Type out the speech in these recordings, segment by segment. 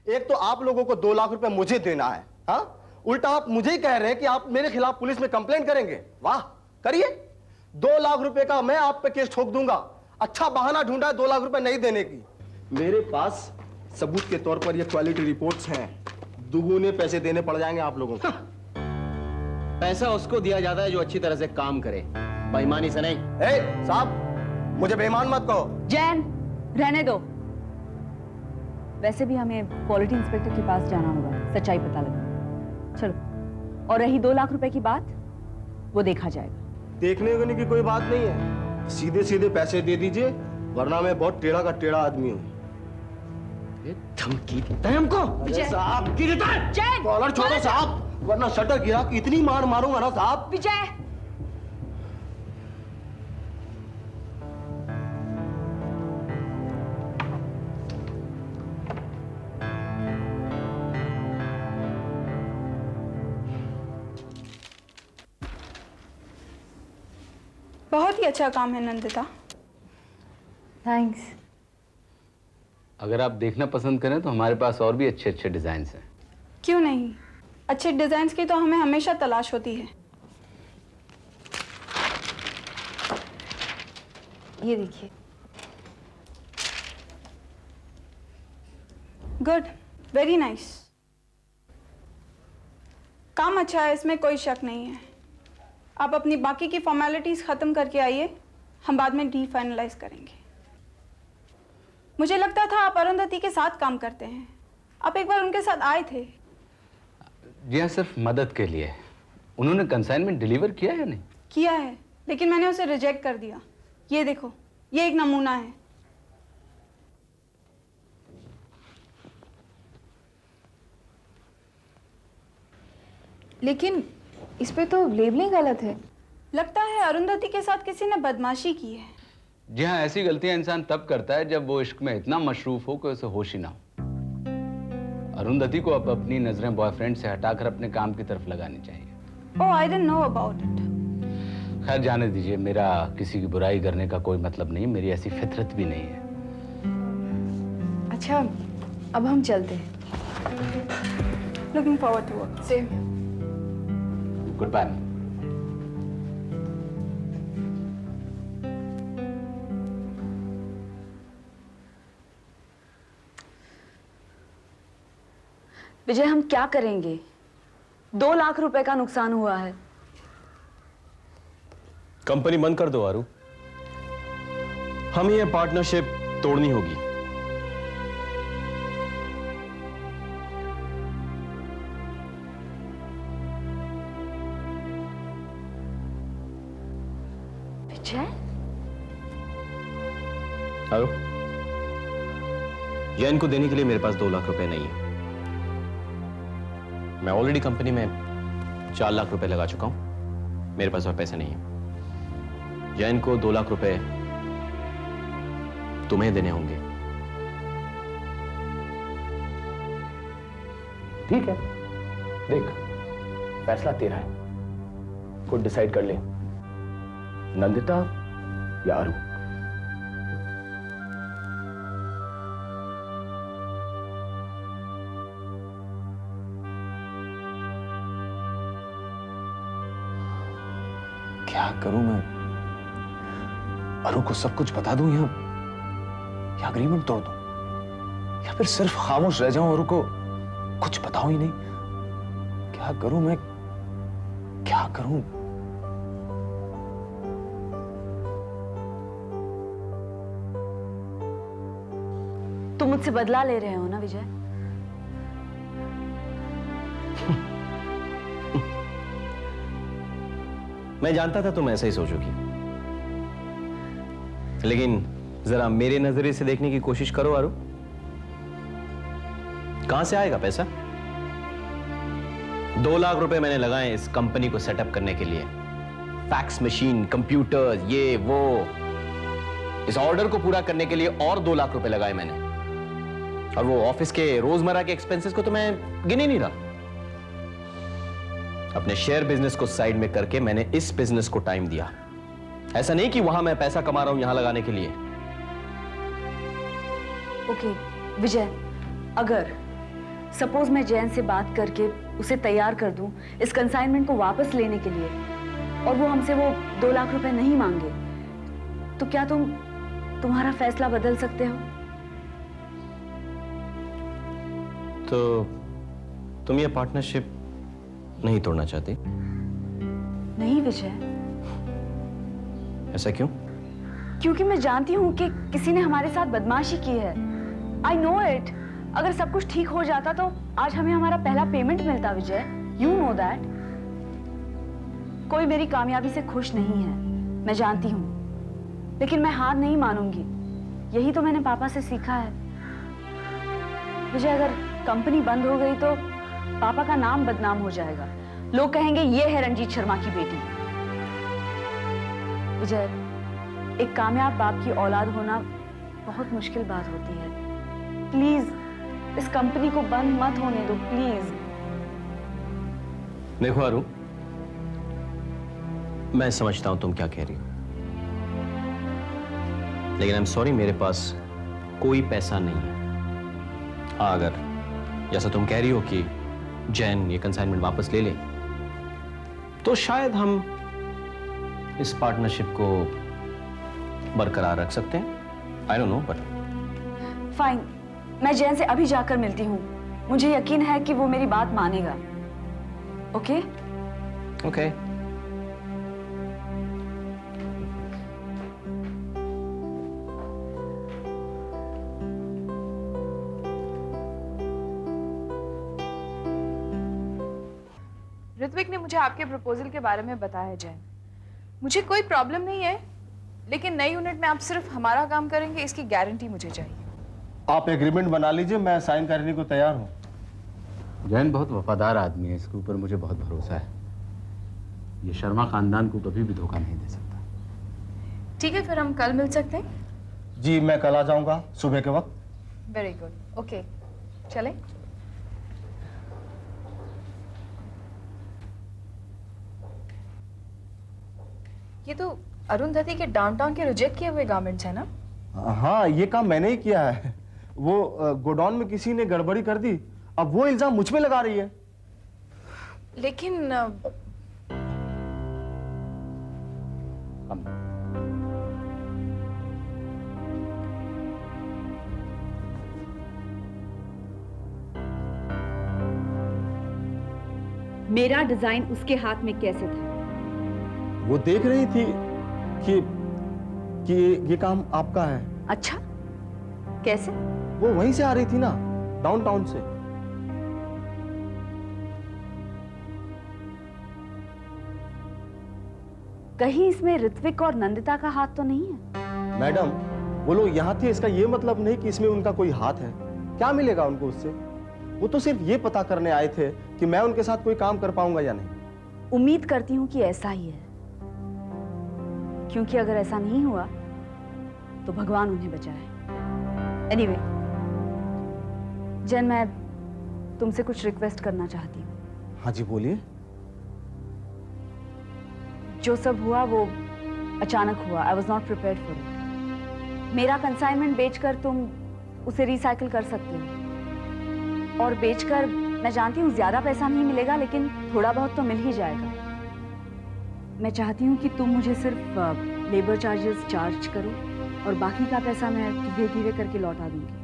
एक तो आप लोगों को 2 लाख रुपए मुझे देना है, हाँ? उल्टा आप मुझे ही कह रहे हैं कि आप मेरे खिलाफ पुलिस में कंप्लेंट करेंगे। वाह, करिए। 2 लाख रुपए का मैं आप पे केस ठोक दूंगा। अच्छा बहाना ढूंढा है 2 लाख रुपए नहीं देने की। मेरे पास सबूत के तौर पर ये क्वालिटी रिपोर्ट्स हैं। दुगुने पैसे देने पड़ जाएंगे आप लोगों को। पैसा उसको दिया जाता है जो अच्छी तरह से काम करे, बेईमानी से नहीं। साहब, मुझे बेईमान मत कहो। जैन, रहने दो। वैसे भी हमें क्वालिटी इंस्पेक्टर के पास जाना होगा, सच्चाई पता लगा। चलो। और रही 2 लाख रुपए की बात, वो देखा जाएगा। देखने वेखने की कोई बात नहीं है, सीधे सीधे पैसे दे दीजिए, वरना मैं बहुत टेढ़ा का टेढ़ा आदमी हूँ। धमकी देता है हमको? साहब की देता है? जैन! कॉलर छोड़ो साहब, वरना शटर गिरा कि इतनी मार मारूंगा ना साहब। विजय! बहुत ही अच्छा काम है नंदिता। थैंक्स। अगर आप देखना पसंद करें तो हमारे पास और भी अच्छे अच्छे डिजाइन हैं। क्यों नहीं, अच्छे डिजाइन की तो हमें हमेशा तलाश होती है। ये देखिए। Good, very nice. काम अच्छा है, इसमें कोई शक नहीं है। आप अपनी बाकी की फॉर्मेलिटीज खत्म करके आइए, हम बाद में डी फाइनलाइज करेंगे। मुझे लगता था आप अरुंधति के साथ काम करते हैं। आप एक बार उनके साथ आए थे। जी हाँ, सिर्फ मदद के लिए। उन्होंने कंसाइनमेंट डिलीवर किया है या नहीं? किया है, लेकिन मैंने उसे रिजेक्ट कर दिया। ये देखो, ये एक नमूना है। लेकिन इस पे तो लेबलिंग गलत है। लगता है अरुंधति के साथ किसी ने बदमाशी की है। जी हाँ, ऐसी गलतियां इंसान तब करता है जब वो इश्क में इतना मशरूफ हो कि उसे होश ही ना हो। अरुंधति को अब अपनी नजरें बॉयफ्रेंड से हटाकर अपने काम की तरफ लगानी चाहिए। Oh, I didn't know about it. खैर जाने दीजिए, मेरा किसी की बुराई करने का कोई मतलब नहीं, मेरी ऐसी फितरत भी नहीं है। अच्छा, अब हम चलते हैं। Looking forward to work. Same. Good bye. Vijay, हम क्या करेंगे? 2 लाख रुपए का नुकसान हुआ है। कंपनी बंद कर दो आरू, हमें यह पार्टनरशिप तोड़नी होगी। विजय? आरू, जैन को देने के लिए मेरे पास 2 लाख रुपए नहीं है। मैं ऑलरेडी कंपनी में 4 लाख रुपए लगा चुका हूं, मेरे पास और पैसे नहीं है। जैन को 2 लाख रुपए तुम्हें देने होंगे। ठीक है, देख, फैसला तेरा है, खुद डिसाइड कर ले, नंदिता या आरू। क्या करूं मैं? अरू को सब कुछ बता दूं या अग्रीमेंट तोड़ दूं, या फिर सिर्फ खामोश रह जाऊं, अरू को कुछ बताऊं ही नहीं? क्या करूं मैं, क्या करूं? तुम मुझसे बदला ले रहे हो ना विजय? मैं जानता था तुम ऐसा ही सोचोगी, लेकिन जरा मेरे नजरिए से देखने की कोशिश करो आरू। कहां से आएगा पैसा? 2 लाख रुपए मैंने लगाए इस कंपनी को सेटअप करने के लिए। फैक्स मशीन, कंप्यूटर, ये वो। इस ऑर्डर को पूरा करने के लिए और 2 लाख रुपए लगाए मैंने। और वो ऑफिस के रोजमर्रा के एक्सपेंसेस को तो मैं गिन ही नहीं रहा। अपने शेयर बिजनेस को साइड में करके मैंने इस बिजनेस को टाइम दिया। ऐसा नहीं कि वहां मैं पैसा कमा रहा हूं यहां लगाने के लिए। ओके विजय, अगर सपोज मैं जैन से बात करके उसे तैयार कर दूं इस कंसाइनमेंट को वापस लेने के लिए, और वो हमसे वो 2 लाख रुपए नहीं मांगे, तो क्या तुम्हारा फैसला बदल सकते हो? तो तुम ये पार्टनरशिप नहीं तोड़ना चाहती? नहीं विजय, ऐसा क्यों? क्योंकि मैं जानती हूँ कि किसी ने हमारे साथ बदमाशी की है। I know it. अगर सब कुछ ठीक हो जाता तो आज हमें हमारा पहला पेमेंट मिलता विजय। You know that. कोई मेरी कामयाबी से खुश नहीं है, मैं जानती हूँ, लेकिन मैं हार नहीं मानूंगी। यही तो मैंने पापा से सीखा है। विजय, अगर कंपनी बंद हो गई तो पापा का नाम बदनाम हो जाएगा। लोग कहेंगे ये है रंजीत शर्मा की बेटी। विजय, एक कामयाब बाप की औलाद होना बहुत मुश्किल बात होती है। प्लीज इस कंपनी को बंद मत होने दो, प्लीज। देखो अरु, मैं समझता हूं तुम क्या कह रही हो, लेकिन आई एम सॉरी, मेरे पास कोई पैसा नहीं है। अगर जैसा तुम कह रही हो कि जैन ये कंसाइनमेंट वापस ले ले, तो शायद हम इस पार्टनरशिप को बरकरार रख सकते हैं। I don't know, but fine, मैं जैन से अभी जाकर मिलती हूँ। मुझे यकीन है कि वो मेरी बात मानेगा। ओके? ओके। ऋत्विक ने मुझे आपके प्रपोजल के बारे में बताया है जैन। मुझे कोई प्रॉब्लम नहीं है, लेकिन नई यूनिट में आप सिर्फ हमारा काम करेंगे, इसकी गारंटी मुझे चाहिए। आप एग्रीमेंट बना लीजिए, मैं साइन करने को तैयार हूँ। जैन बहुत वफादार आदमी है, इसके ऊपर मुझे बहुत भरोसा है। ये शर्मा खानदान को कभी भी धोखा नहीं दे सकता। ठीक है, फिर हम कल मिल सकते हैं? जी, मैं कल आ जाऊंगा सुबह के वक्त। वेरी गुड, ओके, चलें? ये तो अरुंधति के डाउनटाउन के रिजेक्ट किए हुए गारमेंट्स हैं ना? हाँ, ये काम मैंने ही किया है। वो गोडाउन में किसी ने गड़बड़ी कर दी, अब वो इल्जाम मुझ पे लगा रही है। लेकिन मेरा डिजाइन उसके हाथ में कैसे था? वो देख रही थी कि ये काम आपका है। अच्छा, कैसे? वो वहीं से आ रही थी ना, डाउनटाउन से। कहीं इसमें ऋत्विक और नंदिता का हाथ तो नहीं है? मैडम, वो लोग यहाँ थे, इसका ये मतलब नहीं कि इसमें उनका कोई हाथ है। क्या मिलेगा उनको उससे? वो तो सिर्फ ये पता करने आए थे कि मैं उनके साथ कोई काम कर पाऊंगा या नहीं। उम्मीद करती हूँ कि ऐसा ही है, क्योंकि अगर ऐसा नहीं हुआ तो भगवान उन्हें बचाए। एनीवे, जैन, मैं तुमसे कुछ रिक्वेस्ट करना चाहती हूँ। हाँ जी, बोलिए। जो सब हुआ वो अचानक हुआ। I was not prepared for it. मेरा कंसाइनमेंट बेचकर तुम उसे रिसाइकिल कर सकते हो, और बेचकर मैं जानती हूँ ज्यादा पैसा नहीं मिलेगा, लेकिन थोड़ा बहुत तो मिल ही जाएगा। मैं चाहती हूँ कि तुम मुझे सिर्फ लेबर चार्जेस चार्ज करो, और बाकी का पैसा मैं धीरे धीरे करके लौटा दूंगी।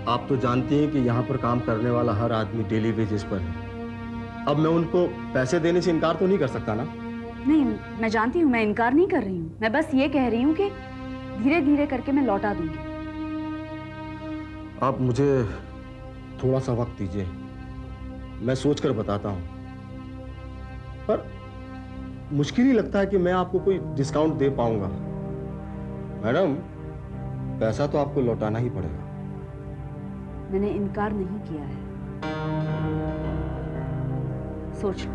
आप तो जानती हैं कि यहाँ पर काम करने वाला हर आदमी डेली वेजेस पर है। अब मैं उनको पैसे देने से इनकार तो नहीं कर सकता ना? नहीं, मैं जानती हूँ, मैं इनकार नहीं कर रही हूँ। मैं बस ये कह रही हूँ कि धीरे धीरे करके मैं लौटा दूंगी। आप मुझे थोड़ा सा वक्त दीजिए, मैं सोचकर बताता हूँ। पर मुश्किल ही लगता है कि मैं आपको कोई डिस्काउंट दे पाऊंगा। मैडम, पैसा तो आपको लौटाना ही पड़ेगा। मैंने इनकार नहीं किया है, सोच लो।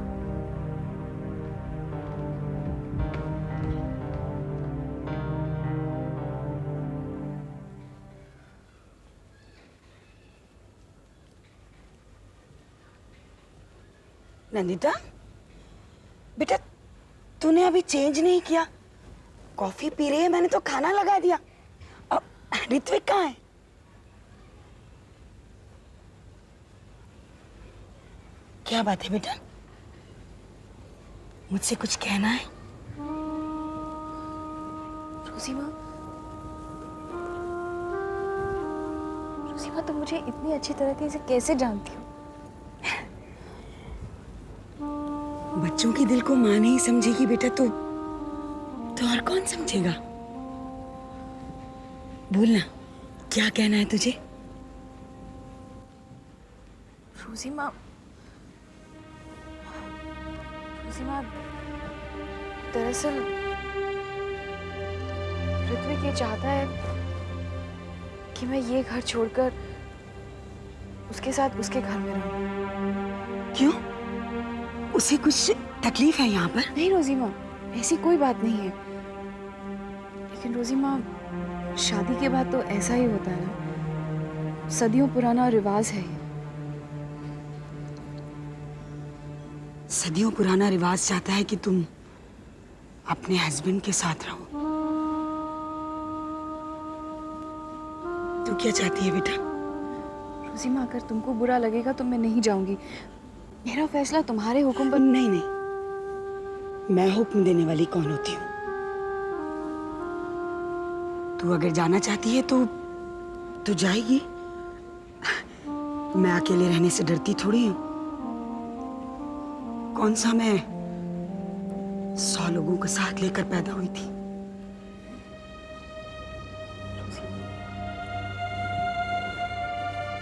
नंदिता, बेटा तूने अभी चेंज नहीं किया। कॉफी पी रही है, मैंने तो खाना लगा दिया। ऋत्विक कहाँ है? क्या बात है बेटा? मुझसे कुछ कहना है? रोजी माँ, रोजी माँ, तुम मुझे इतनी अच्छी तरह से कैसे जानती हो? बच्चों के दिल को माँ नहीं समझेगी बेटा तो और कौन समझेगा? बोलना, क्या कहना है तुझे? रोजी माँ, दरअसल ऋत्विक ये चाहता है कि मैं ये घर छोड़कर उसके साथ उसके घर में रहूं। क्यों? उसे कुछ तकलीफ है यहाँ पर? नहीं रोजी माँ, ऐसी कोई बात नहीं है। लेकिन रोजी माँ, शादी के बाद तो ऐसा ही होता है ना, सदियों पुराना रिवाज है ये। सदियों पुराना रिवाज चाहता है कि तुम अपने हस्बैंड के साथ रहो। तू क्या चाहती है बेटा? रोजी माँ, अगर तुमको बुरा लगेगा तो मैं नहीं जाऊंगी। मेरा फैसला तुम्हारे हुक्म पर। नहीं नहीं, मैं हुक्म देने वाली कौन होती हूँ? तू अगर जाना चाहती है तो तू जाएगी। मैं अकेले रहने से डरती थोड़ी हूँ। कौन सा मैं 100 लोगों को साथ लेकर पैदा हुई थी?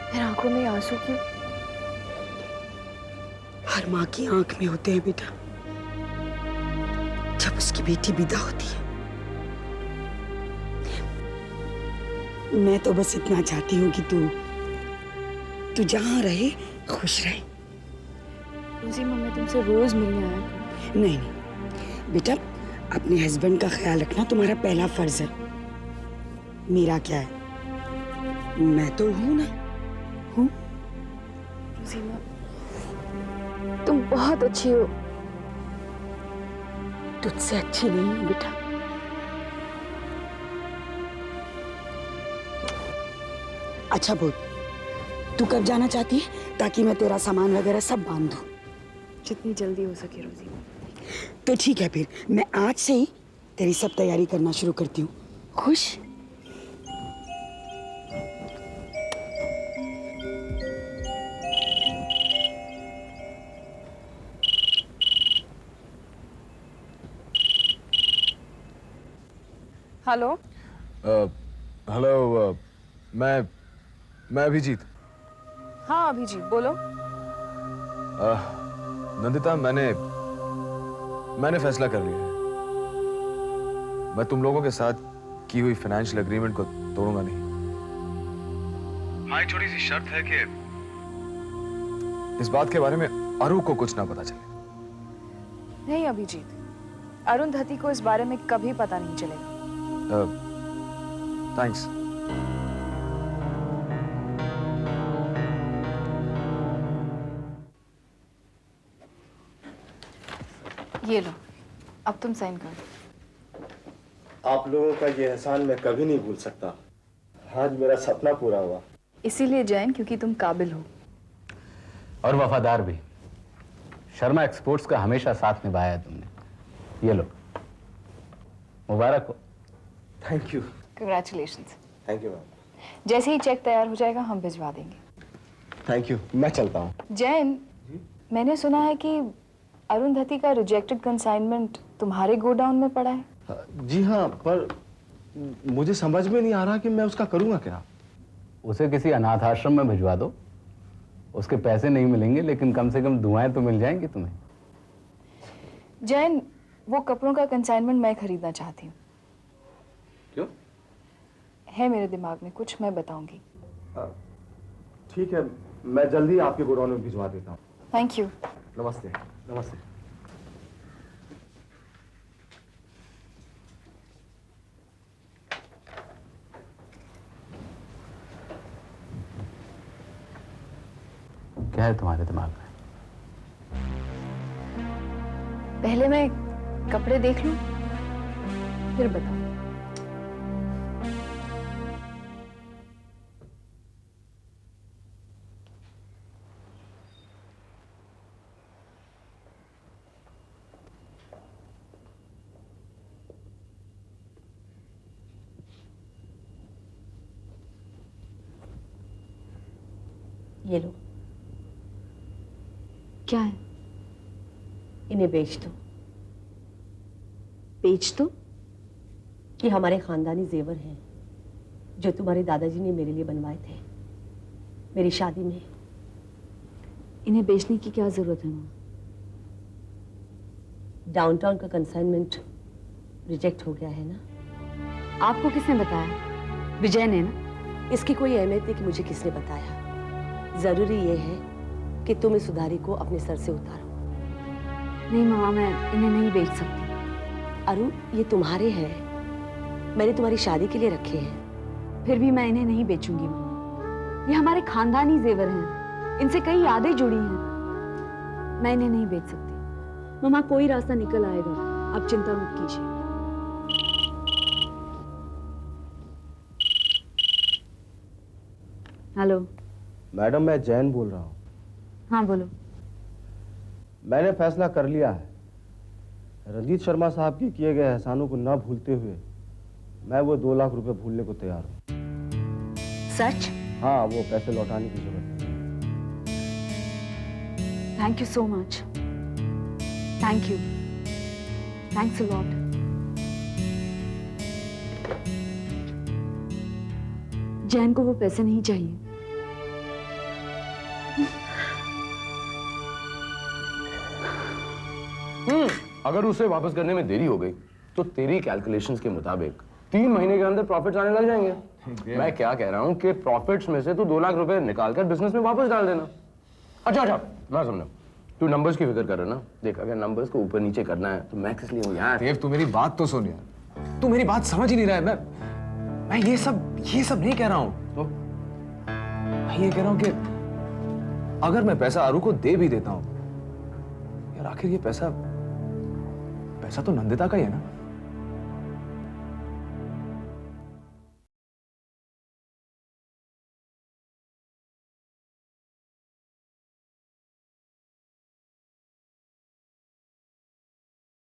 मेरी आंखों में आंसू क्यों? हर माँ की आंख में होते हैं बेटा, जब उसकी बेटी विदा होती है। मैं तो बस इतना चाहती हूँ कि तू जहां रहे खुश रहे। रोजी माँ, मैं तुमसे रोज मिलने आया करूं। नहीं नहीं बेटा, अपने हस्बैंड का ख्याल रखना तुम्हारा पहला फर्ज है। मेरा क्या है, मैं तो हूं ना, हूं। रोजी माँ, तुम बहुत अच्छी हो। तुझसे अच्छी नहीं हूं बेटा। अच्छा बोल, तू कब जाना चाहती है ताकि मैं तेरा सामान वगैरह सब बांध दूं? जितनी जल्दी हो सके रोजी माँ। तो ठीक है, फिर मैं आज से ही तेरी सब तैयारी करना शुरू करती हूँ। खुश? हेलो। हेलो, मैं अभिजीत। हाँ अभिजीत, बोलो। नंदिता, मैंने फैसला कर लिया है। मैं तुम लोगों के साथ की हुई फाइनेंशियल एग्रीमेंट को तोड़ूंगा नहीं। हाँ, एक छोटी सी शर्त है कि इस बात के बारे में अरु को कुछ ना पता चले। नहीं अभिजीत, अरुंधति को इस बारे में कभी पता नहीं चलेगा। थैंक्स। ये लो, अब तुम साइन करो। आप लोगों का ये एहसान मैं कभी नहीं भूल सकता। आज मेरा सपना पूरा हुआ। इसीलिए जैन, क्योंकि तुम काबिल हो और वफादार भी। शर्मा एक्सपोर्ट्स का हमेशा साथ निभाया है तुमने। ये लो, मुबारक हो। Thank you. Congratulations. Thank you ma'am. जैसे ही चेक तैयार हो जाएगा हम भिजवा देंगे। थैंक यू, मैं चलता हूँ। जैन, मैंने सुना है कि अरुंधति का रिजेक्टेड कंसाइनमेंट तुम्हारे गोडाउन में पड़ा है। जी हाँ, पर मुझे समझ में नहीं आ रहा कि मैं उसका करूँगा क्या। उसे किसी अनाथ आश्रम में भिजवा दो। उसके पैसे नहीं मिलेंगे, लेकिन कम से कम दुआएं तो मिल जाएंगी तुम्हें। जैन, वो कपड़ों का कंसाइनमेंट मैं खरीदना चाहती हूँ। क्यों? है मेरे दिमाग में कुछ, मैं बताऊंगी। ठीक है, मैं जल्दी आपके गोडाउन में भिजवा देता हूँ। Thank you. नमस्ते। नमस्ते। क्या है तुम्हारे दिमाग में? पहले मैं कपड़े देख लूं, फिर बताऊं। ये लो, क्या है? इन्हें बेच दो। बेच दो? ये हमारे खानदानी जेवर हैं जो तुम्हारे दादाजी ने मेरे लिए बनवाए थे मेरी शादी में। इन्हें बेचने की क्या जरूरत है माँ? डाउनटाउन का कंसाइनमेंट रिजेक्ट हो गया है ना। आपको किसने बताया? विजय ने ना? इसकी कोई अहमियत नहीं कि मुझे किसने बताया। जरूरी ये है कि तुम इस उधारी को अपने सर से उतारो। नहीं मामा, मैं इन्हें नहीं बेच सकती। अरुण, ये तुम्हारे हैं, मैंने तुम्हारी शादी के लिए रखे हैं। फिर भी मैं इन्हें नहीं बेचूंगी मामा। ये हमारे खानदानी जेवर हैं, इनसे कई यादें जुड़ी हैं। मैं इन्हें नहीं बेच सकती। मामा, कोई रास्ता निकल आएगा, आप चिंता मत कीजिए। हेलो। मैडम, मैं जैन बोल रहा हूँ। हाँ बोलो। मैंने फैसला कर लिया है। रंजीत शर्मा साहब के किए गए एहसानों को न भूलते हुए मैं वो 2 लाख रुपए भूलने को तैयार हूँ। सच? हाँ, वो पैसे लौटाने की जरूरत नहीं। Thank you so much. Thank you. Thanks a lot. Jain को वो पैसे नहीं चाहिए। अगर उसे वापस करने में देरी हो गई तो तेरी कैलकुलेशंस के मुताबिक 3 महीने के अंदर प्रॉफिट्स आने लग जाएंगे। मैं क्या कह रहा हूँ कि प्रॉफिट्स में से तू 2 लाख रुपए निकालकर बिजनेस में वापस डाल देना। अच्छा, मैं समझा, तू नंबर्स की फिक्र कर रहा ना। देख, अगर नंबर्स को ऊपर नीचे करना है तो मैं किस लिए हूँ यार। देव, तू मेरी बात तो सुन यार, तू मेरी बात समझ ही नहीं रहा है। मैं ये सब नहीं कह रहा हूँ। तो मैं ये कह रहा हूँ कि अगर मैं पैसा अरु को दे भी देता हूँ यार, आखिर ये पैसा तो नंदिता का ही है ना।